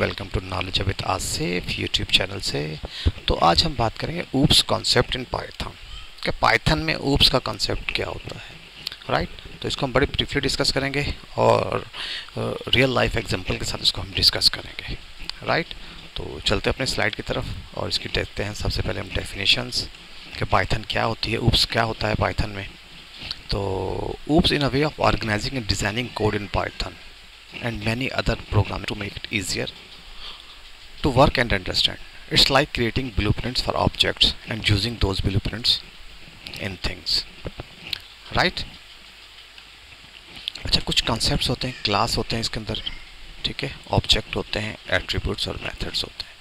Welcome to knowledge with Asif YouTube channel से। तो आज हम बात करेंगे ऊप्स कॉन्सेप्ट इन पाइथन कि पाइथन में ऊप्स का कॉन्सेप्ट क्या होता है, राइट। तो इसको हम बड़े ब्रीफली डिस्कस करेंगे और रियल लाइफ एग्जांपल के साथ इसको हम डिस्कस करेंगे, राइट। तो चलते अपने स्लाइड की तरफ और इसकी देखते हैं। सबसे पहले हम डेफिनेशंस कि पाइथन क्या होती है, ऊप्स क्या होता है पाइथन में। तो OOPs in a way of organizing and designing code in Python and many other programs to make it easier to work and understand. It's like creating blueprints for objects and using those blueprints in things, right? अच्छा, कुछ concepts होते हैं, class होते हैं इसके अंदर, ठीक है, ऑब्जेक्ट होते हैं, एट्रीब्यूट्स और मेथड्स होते हैं,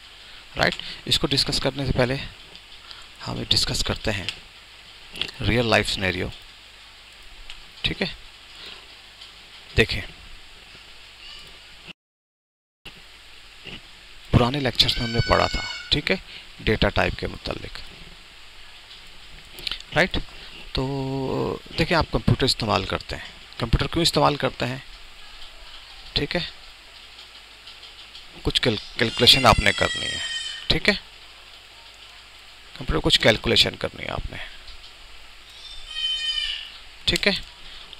राइट। इसको डिस्कस करने से पहले हम डिस्कस करते हैं रियल लाइफ सिनेरियो, ठीक है। देखें, पुराने लेक्चर्स में हमने पढ़ा था, ठीक है, डेटा टाइप के मुतालिक, राइट। तो देखिए, आप कंप्यूटर इस्तेमाल करते हैं, कंप्यूटर क्यों इस्तेमाल करते हैं, ठीक है, कुछ कैलकुलेशन आपने करनी है, ठीक है, कंप्यूटर कुछ कैलकुलेशन करनी है आपने, ठीक है।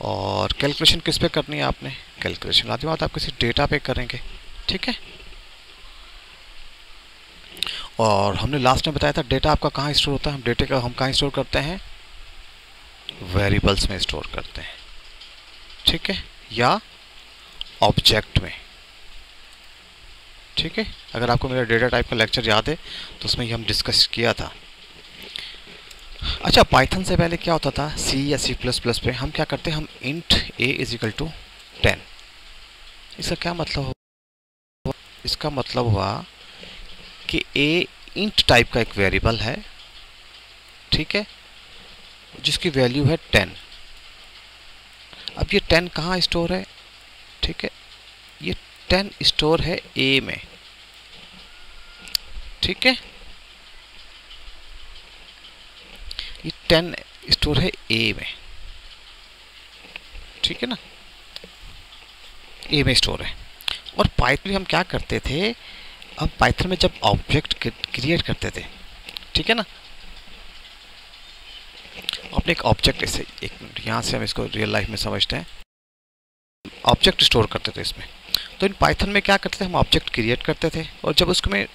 और कैलकुलेशन किस पे करनी है आपने, कैलकुलेशन आती बात आप किसी डेटा पे करेंगे, ठीक है। और हमने लास्ट में बताया था डेटा आपका कहाँ स्टोर होता है, हम डेटा का हम कहाँ स्टोर करते हैं, वेरिएबल्स में स्टोर करते हैं, ठीक है, या ऑब्जेक्ट में, ठीक है। अगर आपको मेरा डेटा टाइप का लेक्चर याद है तो उसमें ही हम डिस्कस किया था। अच्छा, पाइथन से पहले क्या होता था, सी या सी प्लस प्लस पे हम क्या करते हैं, हम इंट a इजिकल टू 10। इसका क्या मतलब हुआ, इसका मतलब हुआ कि a इंट टाइप का एक वेरिएबल है, ठीक है, जिसकी वैल्यू है 10। अब ये 10 कहाँ स्टोर है, ठीक है, ये 10 स्टोर है a में, ठीक है, ये 10 स्टोर है a में, ठीक है ना, a में स्टोर है। और पाइथन में हम क्या करते थे, अब पाइथन में जब ऑब्जेक्ट क्रिएट करते थे, ठीक है ना, आपने एक ऑब्जेक्ट, ऐसे एक मिनट यहाँ से हम इसको रियल लाइफ में समझते हैं, ऑब्जेक्ट स्टोर करते थे इसमें। तो इन पाइथन में क्या करते थे, हम ऑब्जेक्ट क्रिएट करते थे और जब उसको में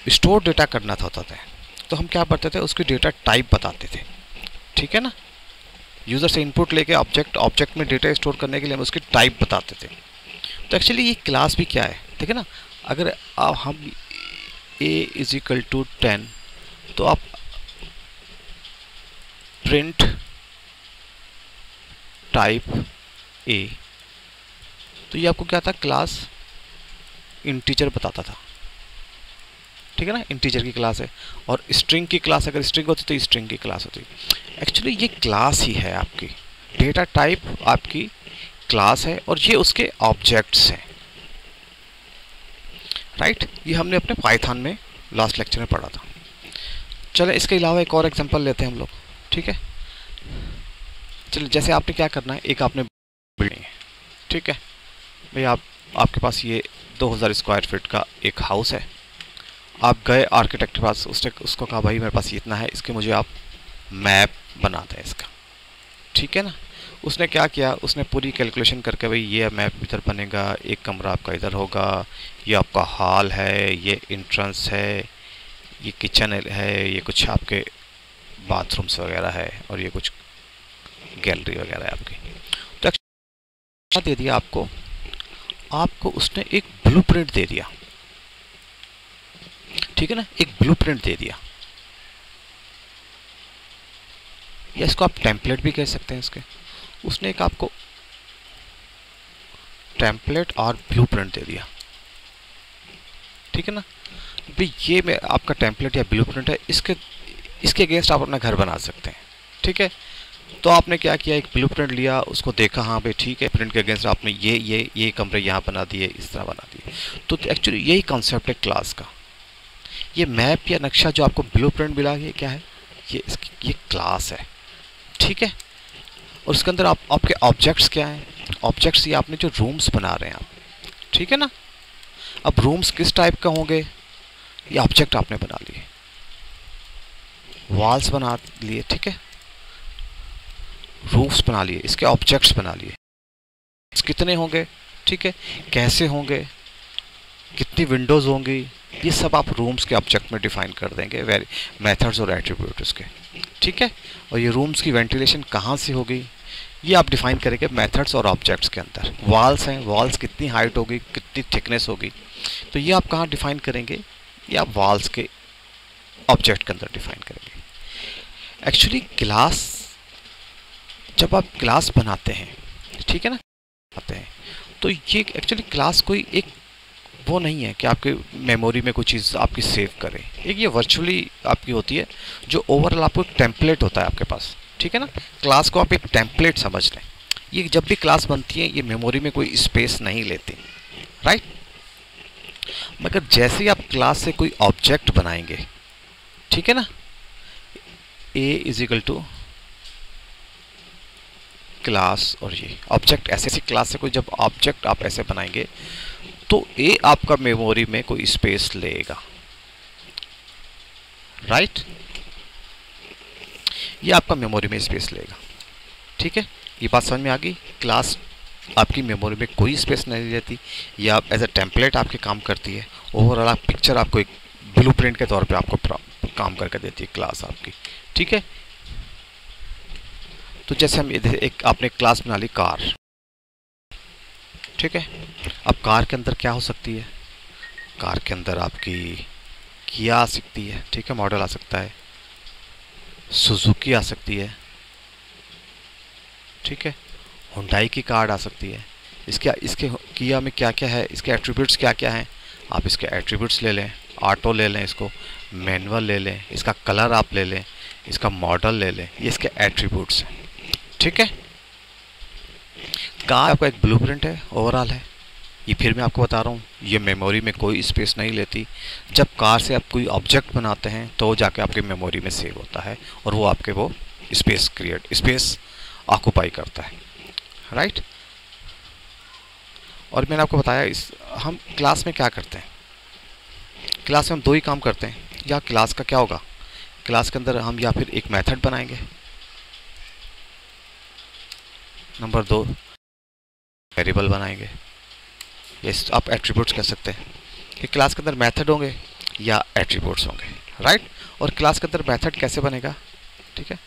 स्टोर डेटा करना होता था तो हम क्या करते थे, उसकी डेटा टाइप बताते थे, ठीक है ना। यूज़र से इनपुट लेके ऑब्जेक्ट में डेटा स्टोर करने के लिए हम उसकी टाइप बताते थे। तो एक्चुअली ये क्लास भी क्या है, ठीक है ना। अगर हम a इजिकल टू 10 तो आप प्रिंट टाइप a, तो ये आपको क्या था, क्लास इंटीजर बताता था, ठीक है ना, इंटीजर की क्लास है। और स्ट्रिंग की क्लास अगर स्ट्रिंग होती तो स्ट्रिंग की क्लास होती। एक्चुअली ये क्लास ही है आपकी, डेटा टाइप आपकी क्लास है और ये उसके ऑब्जेक्ट्स हैं, राइट। ये हमने अपने पाइथन में लास्ट लेक्चर में पढ़ा था। चलो इसके अलावा एक और एग्जांपल लेते हैं हम लोग, ठीक है। चलो जैसे आपने क्या करना है, एक आपने बिल्डिंग है, ठीक है भाई, आपके पास ये 2000 स्क्वायर फीट का एक हाउस है। आप गए आर्किटेक्ट के पास, उसको कहा भाई मेरे पास इतना है, इसके मुझे आप मैप बना दें इसका, ठीक है ना। उसने क्या किया, उसने पूरी कैलकुलेशन करके भाई ये मैप इधर बनेगा, एक कमरा आपका इधर होगा, ये आपका हॉल है, ये इंट्रेंस है, ये किचन है, ये कुछ आपके बाथरूम्स वगैरह है और ये कुछ गैलरी वगैरह है आपकी। तो क्या दे दिया आपको उसने एक ब्लूप्रिंट दे दिया, ठीक है ना, एक ब्लूप्रिंट दे दिया, या इसको आप टेम्पलेट भी कह सकते हैं इसके। उसने एक आपको टेम्पलेट और ब्लूप्रिंट दे दिया, ठीक है ना भाई, ये में आपका टेम्पलेट या ब्लूप्रिंट है, इसके अगेंस्ट आप अपना घर बना सकते हैं, ठीक है। तो आपने क्या किया, एक ब्लूप्रिंट लिया, उसको देखा, हाँ भाई ठीक है, प्रिंट के अगेंस्ट आपने ये कमरे यहाँ बना दिए, इस तरह बना दिए। तो एक्चुअली यही कॉन्सेप्ट है क्लास का। ये मैप या नक्शा जो आपको ब्लूप्रिंट मिला, ये क्या है, ये क्लास है, ठीक है। और उसके अंदर आपके ऑब्जेक्ट्स क्या हैं, ऑब्जेक्ट्स ये आपने जो रूम्स बना रहे हैं आप, ठीक है ना। अब रूम्स किस टाइप का होंगे, ये ऑब्जेक्ट आपने बना लिए, वॉल्स बना लिए, ठीक है, रूफ्स बना लिए, इसके ऑब्जेक्ट्स बना लिए, कितने होंगे, ठीक है, कैसे होंगे, कितनी विंडोज होंगी, ये सब आप रूम्स के ऑब्जेक्ट में डिफाइन कर देंगे, मेथड्स और एट्रीब्यूट्स के, ठीक है। और ये रूम्स की वेंटिलेशन कहाँ से होगी, ये आप डिफाइन करेंगे मेथड्स और ऑब्जेक्ट्स के अंदर। वॉल्स हैं, वॉल्स कितनी हाइट होगी, कितनी थिकनेस होगी, तो ये आप कहाँ डिफाइन करेंगे, ये आप वॉल्स के ऑब्जेक्ट के अंदर डिफाइन करेंगे। एक्चुअली क्लास, जब आप क्लास बनाते हैं, ठीक है ना, आते हैं, तो ये एक्चुअली क्लास कोई एक वो नहीं है कि आपके मेमोरी में कोई चीज़ आपकी सेव करे, एक ये वर्चुअली आपकी होती है, जो ओवरऑल आपको एक टेम्पलेट होता है आपके पास, ठीक है ना। क्लास को आप एक टेम्पलेट समझ लें, ये जब भी क्लास बनती है ये मेमोरी में कोई स्पेस नहीं लेती, राइट। मगर जैसे ही आप क्लास से कोई ऑब्जेक्ट बनाएंगे, ठीक है ना, ए इज इक्वल टू क्लास, और ये ऑब्जेक्ट ऐसे क्लास से कोई जब ऑब्जेक्ट आप ऐसे बनाएंगे तो ए आपका मेमोरी में कोई स्पेस लेगा, राइट, ये आपका मेमोरी में स्पेस लेगा, ठीक है। ये बात समझ में आ गई, क्लास आपकी मेमोरी में कोई स्पेस नहीं लेती, या आप एज ए टेम्पलेट आपके काम करती है, ओवरऑल आप पिक्चर आपको एक ब्लूप्रिंट के तौर पे आपको काम करके देती है क्लास आपकी, ठीक है। तो जैसे हम एक आपने क्लास बना ली कार, ठीक है। अब कार के अंदर क्या हो सकती है, कार के अंदर आपकी किया आ सकती है, ठीक है, मॉडल आ सकता है, सुजुकी आ सकती है, ठीक है, हुंडई की कार आ सकती है। इसके किया में क्या क्या है, इसके एट्रीब्यूट्स क्या क्या हैं, आप इसके एट्रीब्यूट्स ले लें, ऑटो ले लें, इसको मैनुअल ले लें, इसका कलर आप ले लें, इसका मॉडल ले लें, ये इसके एट्रीब्यूट्स हैं, ठीक है। कार आपका एक ब्लूप्रिंट है, ओवरऑल है, ये फिर मैं आपको बता रहा हूँ, ये मेमोरी में कोई स्पेस नहीं लेती। जब कार से आप कोई ऑब्जेक्ट बनाते हैं तो जाके आपके मेमोरी में सेव होता है और वो आपके वो स्पेस ऑक्यूपाई करता है, राइट। और मैंने आपको बताया हम क्लास में क्या करते हैं, क्लास में हम दो ही काम करते हैं, या क्लास का क्या होगा, क्लास के अंदर हम या फिर एक मेथड बनाएंगे, नंबर 2 वेरिएबल बनाएंगे, ये आप एट्रीब्यूट्स कह सकते हैं कि क्लास के अंदर मेथड होंगे या एट्रीब्यूट्स होंगे, राइट। और क्लास के अंदर मेथड कैसे बनेगा, ठीक है,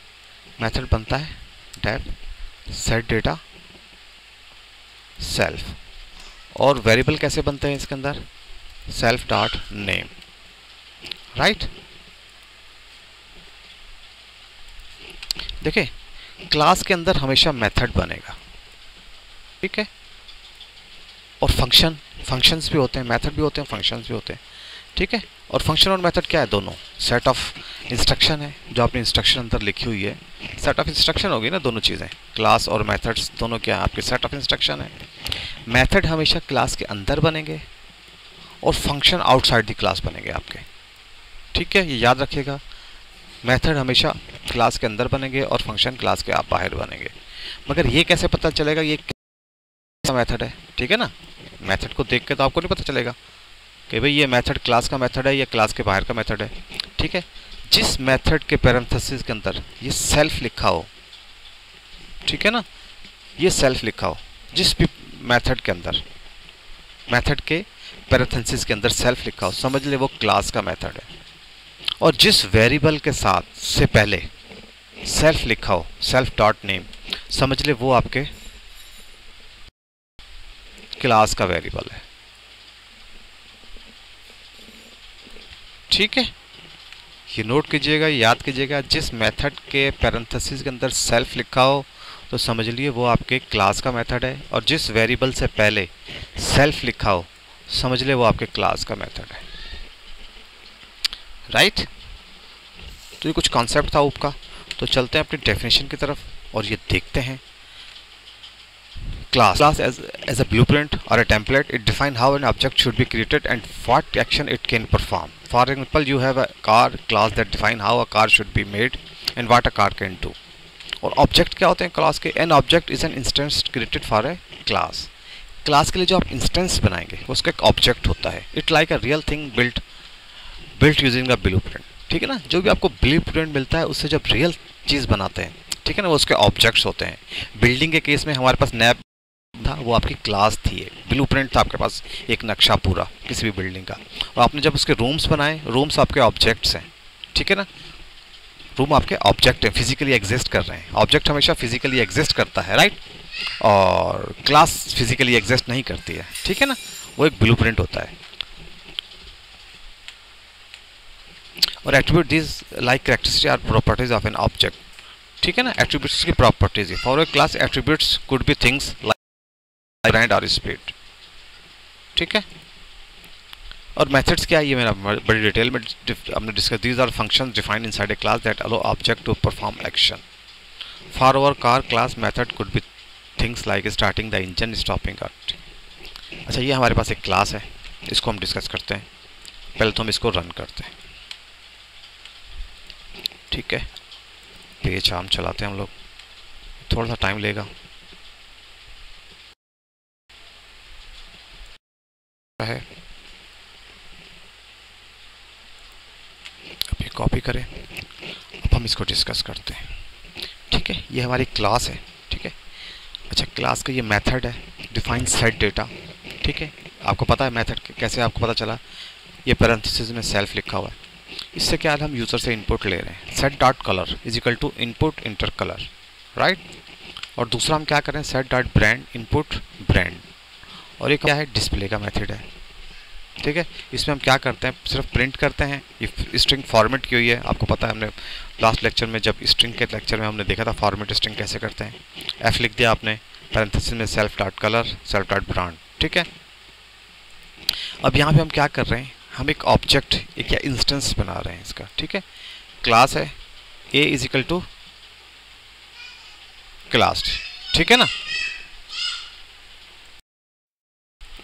मेथड बनता है डेफ सेट डेटा सेल्फ, और वेरिएबल कैसे बनते हैं इसके अंदर, सेल्फ डॉट नेम, राइट। देखिए क्लास के अंदर हमेशा मेथड बनेगा, ठीक है, और फंक्शंस भी होते हैं, मेथड भी होते हैं, फंक्शंस भी होते हैं, ठीक है। और फंक्शन और मेथड क्या है, दोनों सेट ऑफ इंस्ट्रक्शन है, जो आपने इंस्ट्रक्शन अंदर लिखी हुई है, सेट ऑफ इंस्ट्रक्शन होगी ना, दोनों चीज़ें, क्लास और मेथड्स दोनों क्या है, आपके सेट ऑफ इंस्ट्रक्शन है। मेथड हमेशा क्लास के अंदर बनेंगे और फंक्शन आउटसाइड द क्लास बनेंगे आपके, ठीक है, ये याद रखिएगा, मेथड हमेशा क्लास के अंदर बनेंगे और फंक्शन क्लास के आप बाहर बनेंगे। मगर ये कैसे पता चलेगा ये कैसा मेथड है, ठीक है ना, मेथड को देख के तो आपको नहीं पता चलेगा कि भाई ये मेथड क्लास का मेथड है या क्लास के बाहर का मेथड है, ठीक है। जिस मेथड के पैरेंथेसिस के अंदर ये सेल्फ लिखा हो, ठीक है ना, ये सेल्फ लिखा हो, जिस भी मेथड के अंदर, मेथड के पैरेंथेसिस के अंदर सेल्फ लिखा हो, समझ ले वो क्लास का मेथड है। और जिस वेरिएबल के साथ से पहले सेल्फ लिखा हो, सेल्फ डॉट नेम, समझ ले वो आपके क्लास का वेरिएबल है, ठीक है। ये नोट कीजिएगा, याद कीजिएगा, जिस मेथड के पैरेंथेसिस के अंदर सेल्फ लिखा हो तो समझ लिए वो आपके क्लास का मेथड है, और जिस वेरिएबल से पहले सेल्फ लिखा हो समझ ले वो आपके क्लास का मेथड है, राइट। तो ये कुछ कॉन्सेप्ट था ऊप का। तो चलते हैं अपनी डेफिनेशन की तरफ और ये देखते हैं। Class as a blueprint or a template, it defines how an object should be created and what action it can perform. For example, you have a car class that define how a car should be made and what a car can do. और object क्या होते हैं class के, an object is an instance created for a class. Class के लिए जो आप instance बनाएंगे उसका एक ऑब्जेक्ट होता है, it like a real thing built using a blueprint, ठीक है ना। जो भी आपको ब्लूप्रिंट मिलता है उससे जब रियल चीज़ बनाते हैं, ठीक है ना, वो उसके ऑब्जेक्ट्स होते हैं। बिल्डिंग के केस में हमारे पास नैप था, वो आपकी क्लास थी, ब्लूप्रिंट था आपके पास, एक नक्शा पूरा किसी भी बिल्डिंग का। और आपने जब उसके रूम्स बनाए, रूम्स आपके ऑब्जेक्ट्स हैं, ठीक है ना। रूम आपके ऑब्जेक्ट है, फिजिकली एग्जिस्ट कर रहे हैं। ऑब्जेक्ट हमेशा फिजिकली एग्जिस्ट करता है, राइट। और क्लास फिजिकली एग्जिस्ट नहीं करती है, ठीक है ना। वो एक ब्लूप्रिंट होता है। और attribute this like characteristic are properties of an object, ठीक है ना। एट्रीब्यूट्स की प्रॉपर्टीज है। For a class attributes could be things like brand और स्पीड, ठीक है। और मेथड्स क्या है, ये मैंने बड़ी डिटेल में हमने discuss. These are functions defined inside a class that allow object to perform action. For our car class method could be things like starting the engine, stopping it. अच्छा, ये हमारे पास एक क्लास है, इसको हम डिस्कस करते हैं। पहले तो हम इसको रन करते हैं, ठीक है। पेज हम चलाते हैं हम लोग, थोड़ा सा टाइम लेगा। है अभी कॉपी करें, अब हम इसको डिस्कस करते हैं, ठीक है। ये हमारी क्लास है, ठीक है। अच्छा, क्लास का ये मेथड है, डिफाइन सेट डेटा, ठीक है। आपको पता है मेथड कैसे, आपको पता चला, ये पैरेंथेसिस में सेल्फ लिखा हुआ है। इससे क्या है, हम यूज़र से इनपुट ले रहे हैं। Set dot colour is equal to input enter colour, right. और दूसरा हम क्या करें, set dot brand input brand. और एक क्या है, डिस्प्ले का मेथड है, ठीक है। इसमें हम क्या करते हैं, सिर्फ प्रिंट करते हैं। ये स्ट्रिंग फॉर्मेट की हुई है, आपको पता है, हमने लास्ट लेक्चर में, जब स्ट्रिंग के लेक्चर में हमने देखा था फॉर्मेट स्ट्रिंग कैसे करते हैं। एफ लिख दिया आपने, पैरेंथेसिस में self dot colour, self dot brand, ठीक है। अब यहाँ पे हम क्या कर रहे हैं, हम एक ऑब्जेक्ट, एक या इंस्टेंस बना रहे हैं इसका, ठीक है। क्लास है ए इज इक्वल टू क्लास, ठीक है ना।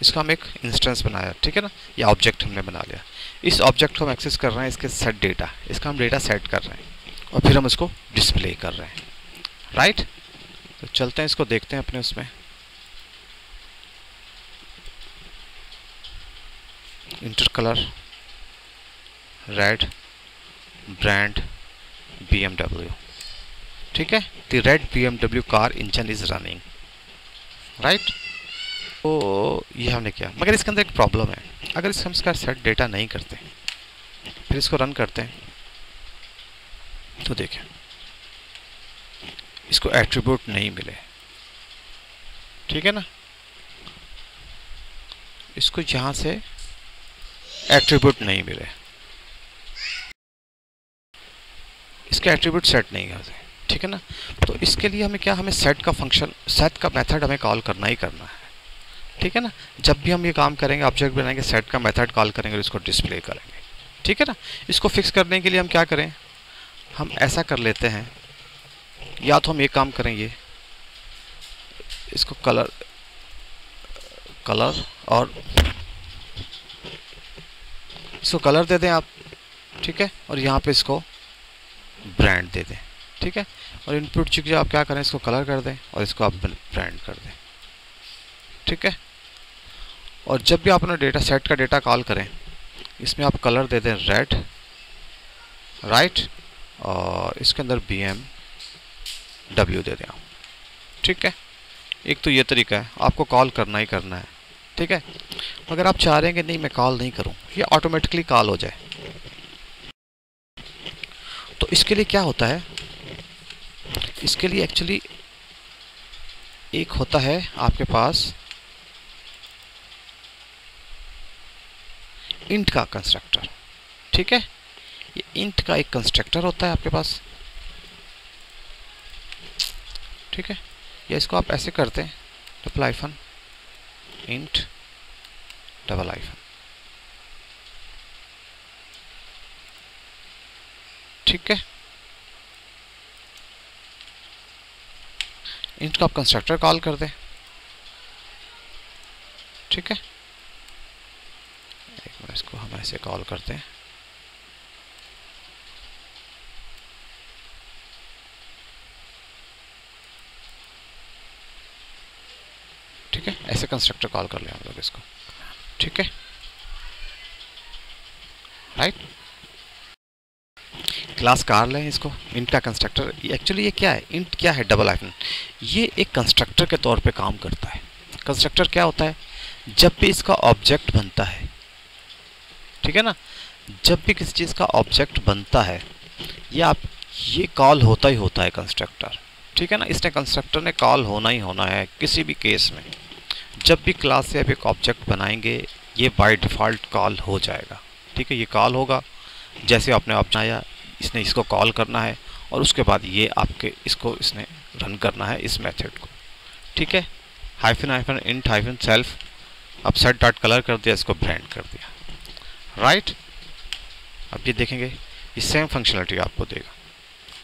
इसका हम एक इंस्टेंस बनाया, ठीक है ना। ये ऑब्जेक्ट हमने बना लिया। इस ऑब्जेक्ट को हम एक्सेस कर रहे हैं, इसके सेट डेटा, इसका हम डेटा सेट कर रहे हैं और फिर हम इसको डिस्प्ले कर रहे हैं, राइट। तो चलते हैं, इसको देखते हैं अपने उसमें। Inter colour red brand BMW, ठीक है। The red BMW car engine is running, right. तो ये हमने किया, मगर इसके अंदर एक प्रॉब्लम है। अगर हम इसका सेट डेटा नहीं करते, फिर इसको रन करते हैं, तो देखें इसको एट्रीब्यूट नहीं मिले, ठीक है ना। इसको यहाँ से एट्रीब्यूट नहीं मिले, इसके एट्रीब्यूट सेट नहीं करते, ठीक है ना। तो इसके लिए हमें क्या, हमें सेट का फंक्शन, सेट का मेथड हमें कॉल करना ही करना है, ठीक है ना। जब भी हम ये काम करेंगे, ऑब्जेक्ट बनाएंगे, सेट का मेथड कॉल करेंगे और इसको डिस्प्ले करेंगे, ठीक है ना। इसको फिक्स करने के लिए हम क्या करें, हम ऐसा कर लेते हैं, या तो हम ये काम करेंगे, इसको कलर और इसको कलर दे दें आप, ठीक है। और यहाँ पे इसको ब्रांड दे दें, ठीक है। और इनपुट चीज़ आप क्या करें, इसको कलर कर दें और इसको आप ब्रांड कर दें, ठीक है। और जब भी आप अपना डेटा सेट का डेटा कॉल करें, इसमें आप कलर दे दें रेड, राइट। और इसके अंदर BMW दे दें आप, ठीक है। एक तो ये तरीका है, आपको कॉल करना ही करना है, ठीक है। अगर आप चाह रहे हैं कि नहीं मैं कॉल नहीं करूं, ये ऑटोमेटिकली कॉल हो जाए, तो इसके लिए क्या होता है, इसके लिए एक्चुअली एक होता है आपके पास इंट का कंस्ट्रक्टर, ठीक है। ये इंट का एक कंस्ट्रक्टर होता है आपके पास, ठीक है। या इसको आप ऐसे करते हैं, double hyphen int double hyphen, ठीक है। इंट को आप कंस्ट्रक्टर कॉल कर दें, ठीक है। एक बार इसको हम ऐसे कॉल करते हैं, ठीक है। ऐसे कंस्ट्रक्टर कॉल कर लें हम लोग इसको, ठीक है, राइट। क्लास कार लें इसको, इंट का कंस्ट्रक्टर। एक्चुअली ये क्या है, इंट क्या है, डबल हाइफन, ये एक कंस्ट्रक्टर के तौर पे काम करता है। कंस्ट्रक्टर क्या होता है, जब भी इसका ऑब्जेक्ट बनता है, ठीक है ना, जब भी किसी चीज़ का ऑब्जेक्ट बनता है ये कॉल होता ही होता है कंस्ट्रक्टर, ठीक है ना। इसने कंस्ट्रक्टर ने कॉल होना ही होना है किसी भी केस में। जब भी क्लास से आप एक ऑब्जेक्ट बनाएंगे ये बाय डिफ़ॉल्ट कॉल हो जाएगा, ठीक है। ये कॉल होगा जैसे आपने बनाया, इसने इसको कॉल करना है और उसके बाद ये आपके इसको इसने रन करना है इस मेथड को, ठीक है। Hyphen hyphen int hyphen self, अब सेट डॉट कलर कर दिया, इसको ब्रांड कर दिया, राइट। अब ये देखेंगे ये सेम फंक्शनलिटी आपको देगा,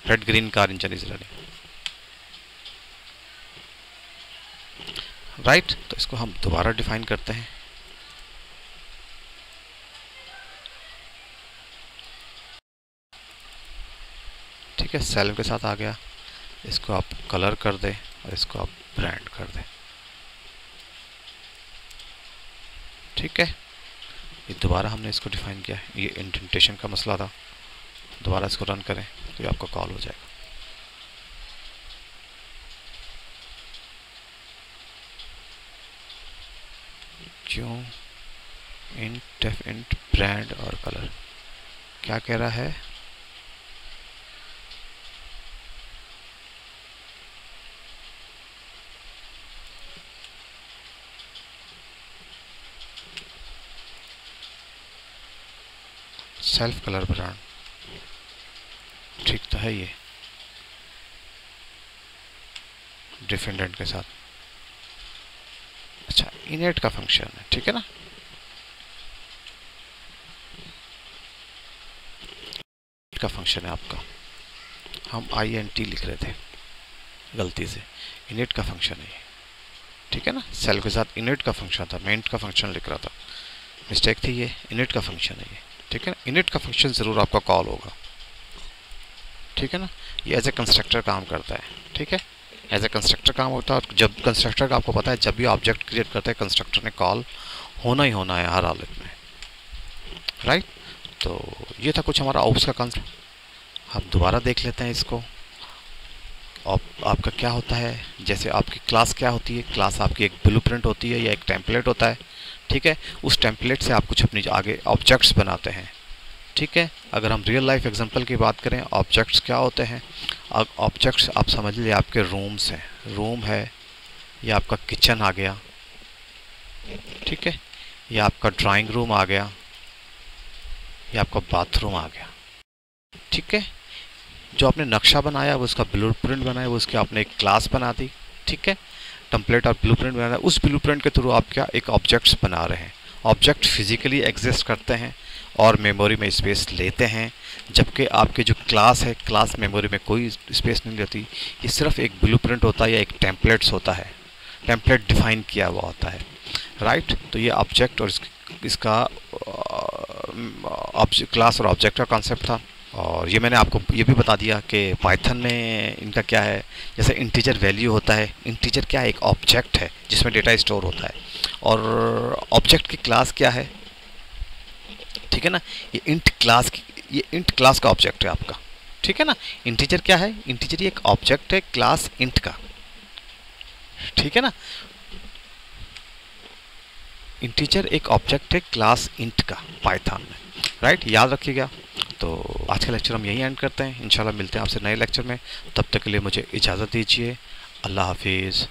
red green car engine is running, right. तो इसको हम दोबारा डिफाइन करते हैं, ठीक है, सेल्फ के साथ आ गया। इसको आप कलर कर दें और इसको आप ब्रांड कर दें, ठीक है। ये दोबारा हमने इसको डिफाइन किया है, ये इंडेंटेशन का मसला था। दोबारा इसको रन करें तो ये आपका कॉल हो जाएगा, क्यों इंट एफ इंट ब्रांड और कलर, क्या कह रहा है, सेल्फ कलर ब्रांड, ठीक तो है ये डिफेंडेंट के साथ। अच्छा, इनेट का फंक्शन है, ठीक है ना। का फंक्शन है आपका, हम INT लिख रहे थे गलती से, इनेट का फंक्शन है ये, ठीक है ना। सेल के साथ इनेट का फंक्शन था, मैं इंट का फंक्शन लिख रहा था, मिस्टेक थी। ये इनेट का फंक्शन है ये, ठीक है ना। इनेट का फंक्शन ज़रूर आपका कॉल होगा, ठीक है ना। ये एज ए कंस्ट्रक्टर काम करता है, ठीक है, एज ए कंस्ट्रक्टर काम होता है। और जब कंस्ट्रक्टर का आपको पता है, जब भी ऑब्जेक्ट क्रिएट करते हैं कंस्ट्रक्टर ने कॉल होना ही होना है हर हालत में, राइट। तो ये था कुछ हमारा ऑप्स का कंसेप्ट। हम दोबारा देख लेते हैं इसको। आपका क्या होता है, जैसे आपकी क्लास क्या होती है, क्लास आपकी एक ब्लूप्रिंट होती है या एक टेम्पलेट होता है, ठीक है। उस टेम्पलेट से आप कुछ अपनी आगे ऑब्जेक्ट्स बनाते हैं, ठीक है। अगर हम रियल लाइफ एग्जांपल की बात करें, ऑब्जेक्ट्स क्या होते हैं, ऑब्जेक्ट्स आप समझ लीजिए आपके रूम्स हैं, रूम है, या आपका किचन आ गया, ठीक है, या आपका ड्राइंग रूम आ गया, या आपका बाथरूम आ गया, ठीक है। जो आपने नक्शा बनाया वो उसका ब्लूप्रिंट बनाया, वो उसकी आपने एक क्लास बना दी, ठीक है। टेम्पलेट और ब्लूप्रिंट बनाया, उस ब्लूप्रिंट के थ्रू आप क्या एक ऑब्जेक्ट्स बना रहे हैं। ऑब्जेक्ट फिजिकली एग्जिस्ट करते हैं और मेमोरी में स्पेस लेते हैं, जबकि आपके जो क्लास है, क्लास मेमोरी में कोई स्पेस नहीं लेती। ये सिर्फ एक ब्लूप्रिंट होता है या एक टेम्पलेट्स होता है, टेम्पलेट डिफाइन किया हुआ होता है, राइट। तो ये ऑब्जेक्ट और इसका क्लास और ऑब्जेक्ट का कॉन्सेप्ट था। और ये मैंने आपको ये भी बता दिया कि पाइथन में इनका क्या है, जैसे इंटीजर वैल्यू होता है। इंटीजर क्या है, एक ऑब्जेक्ट है जिसमें डेटा स्टोर होता है, और ऑब्जेक्ट की क्लास क्या है, ठीक है ना। ये इंट क्लास का ऑब्जेक्ट है आपका, ठीक है ना। इंटीजर क्या है, इंटीजर ये एक ऑब्जेक्ट है क्लास इंट का, ठीक है ना। इंटीजर एक ऑब्जेक्ट है क्लास इंट का पाइथन में, राइट, याद रखिएगा। तो आज का लेक्चर हम यहीं एंड करते हैं, इंशाल्लाह मिलते हैं आपसे नए लेक्चर में। तब तक के लिए मुझे इजाज़त दीजिए, अल्लाह हाफिज़।